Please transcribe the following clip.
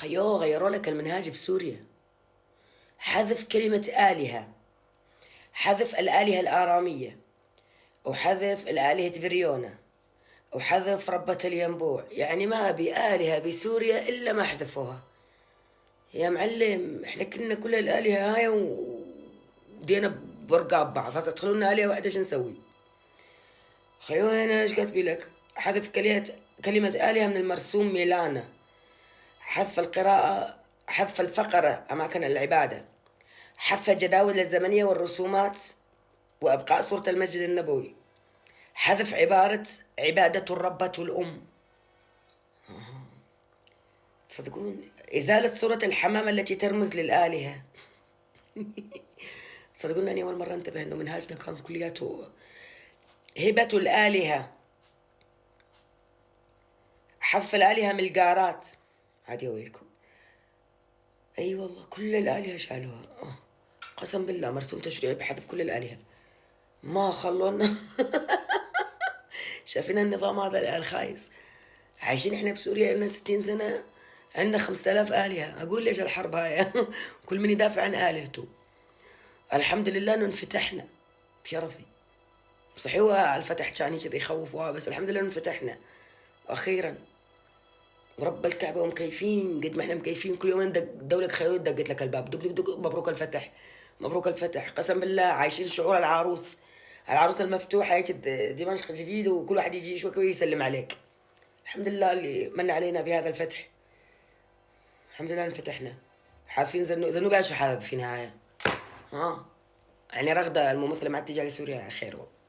خيو غيروا لك المنهاج بسوريا، حذف كلمة آلهة، حذف الآلهة الآرامية، وحذف الآلهة فيريونا، وحذف ربة الينبوع. يعني ما أبي آلهة بسوريا إلا ما حذفوها. يا معلم احنا كنا كل الآلهة هاي ودينا برقاب بعض، هسه تدخلونا آلهة واحدة شو نسوي؟ خيو هنا ايش كاتبي لك؟ حذف كلمة آلهة من المرسوم ميلانا، حذف القراءة، حذف الفقرة أماكن العبادة، حذف الجداول الزمنية والرسومات، وأبقاء صورة المسجد النبوي، حذف عبارة عبادة الربة الأم. تصدقون إزالة صورة الحمامة التي ترمز للآلهة. تصدقون أني أول مرة انتبه أنه منهاجنا كان كلياته هبة الآلهة، حذف الآلهة من القارات. عادي ويلكم. أي والله كل الآلهة شالوها. قسم بالله مرسوم تشريعي بحذف كل الآلهة، ما خلونا. شايفين النظام هذا الخايس؟ عايشين احنا بسوريا لنا 60 سنة، عندنا 5000 آلهة. أقول ليش الحرب هاي؟ كل من يدافع عن آلهته. الحمد لله انه انفتحنا بشرفي. صحيح هو الفتح كان كذا يخوفوها، بس الحمد لله انفتحنا أخيرا ورب الكعبة ومكيفين. قد ما احنا مكيفين كل يومين دولة خيوط دقت لك الباب، دق دق دق، مبروك الفتح مبروك الفتح. قسم بالله عايشين شعور العروس، العروس المفتوحة هيك دمشق جديد، وكل واحد يجي شوي يسلم عليك. الحمد لله اللي من علينا بهذا الفتح. الحمد لله انفتحنا. حاسين زنوب ايش حادث في النهاية؟ يعني رغدة الممثلة ما تيجي على سوريا خير والله.